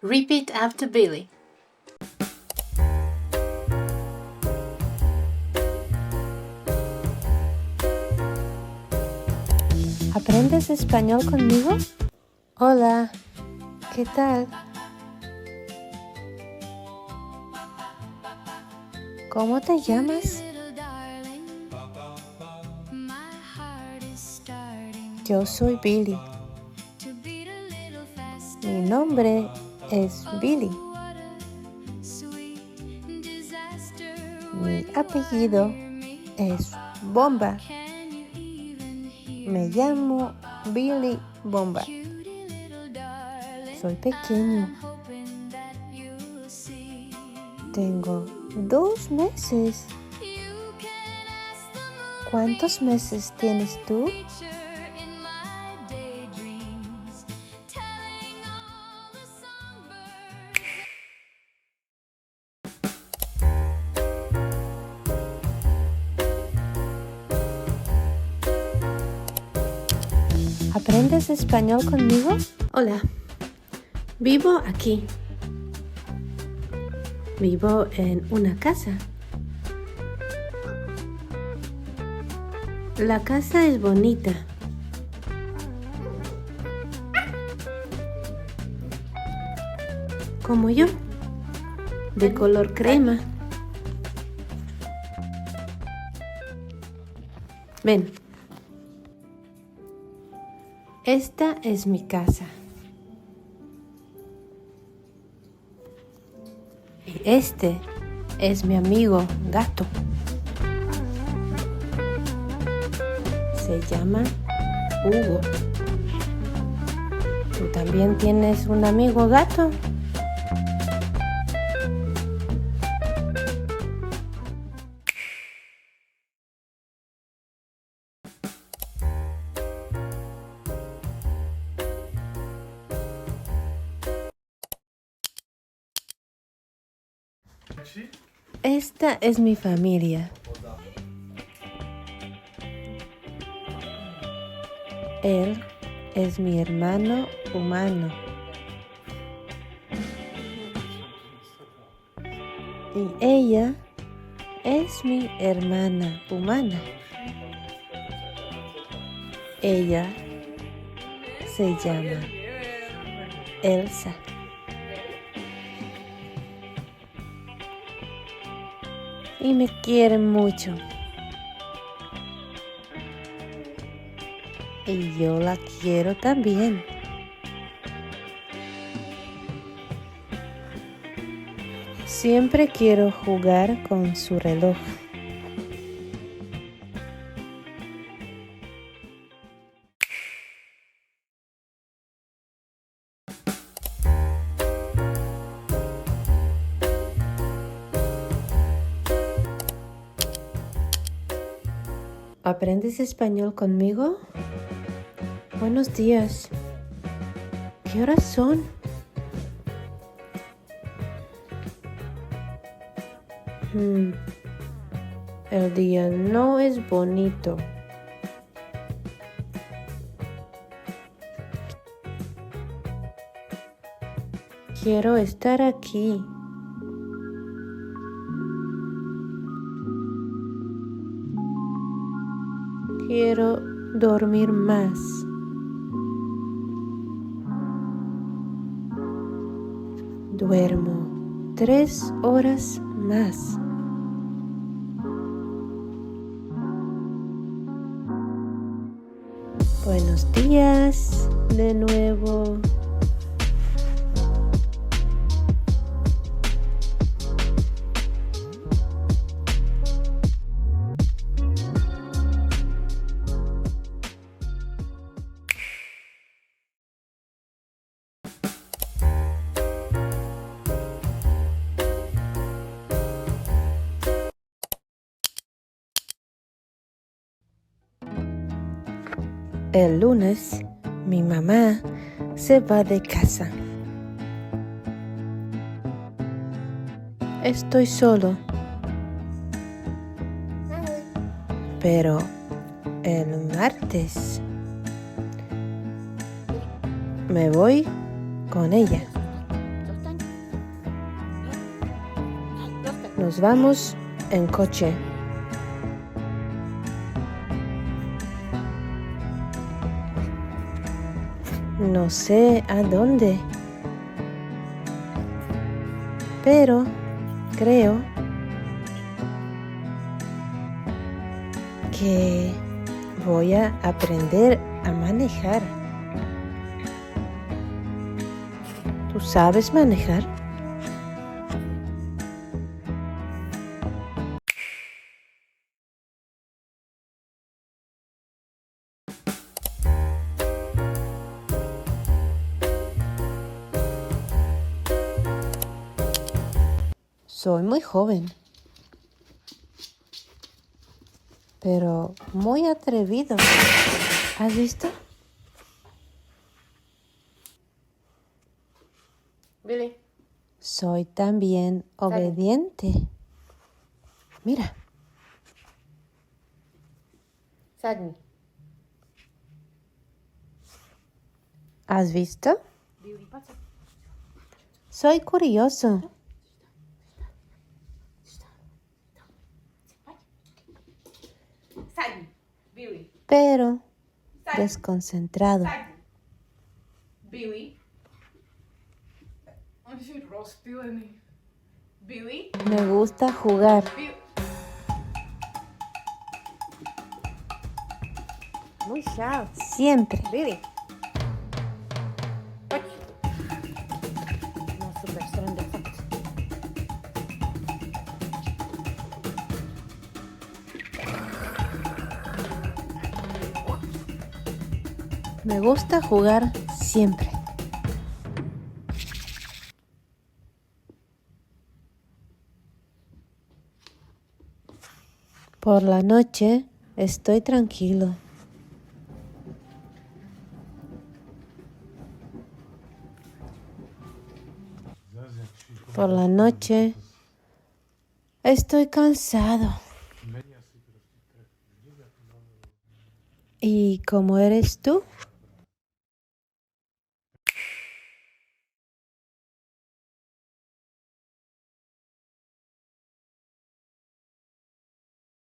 Repeat after Billy. ¿Aprendes español conmigo? Hola, ¿qué tal? ¿Cómo te llamas? Yo soy Billy. Mi nombre es Billy. Mi apellido es Bomba. Me llamo Billy Bomba. Soy pequeño. Tengo 2 meses. ¿Cuántos meses tienes tú? ¿Aprendes español conmigo? Hola. Vivo aquí. Vivo en una casa. La casa es bonita. Como yo, de color crema. Ven. Esta es mi casa. Y este es mi amigo gato. Se llama Hugo. ¿Tú también tienes un amigo gato? Esta es mi familia. Él es mi hermano humano. Y ella es mi hermana humana. Ella se llama Elsa. Y me quiere mucho. Y yo la quiero también. Siempre quiero jugar con su reloj. ¿Aprendes español conmigo? Buenos días. ¿Qué horas son? El día no es bonito. Quiero estar aquí. Quiero dormir más. Duermo 3 horas más. Buenos días de nuevo. El lunes, mi mamá se va de casa. Estoy solo. Pero el martes me voy con ella. Nos vamos en coche. No sé a dónde, pero creo que voy a aprender a manejar. ¿Tú sabes manejar? Soy muy joven, pero muy atrevido. ¿Has visto? Billy. Soy también obediente. Mira, Sadney. ¿has visto? Billy, pasa. Soy curioso, Sadney. Billy. pero Sadney. desconcentrado. Sadney. Billy. Onde je rolspelen? Billy. Me gusta jugar. Billy. Muy sharp. Siempre. Billy. No, super strand effect. Me gusta jugar siempre. Por la noche estoy tranquilo. Por la noche estoy cansado. ¿Y cómo eres tú?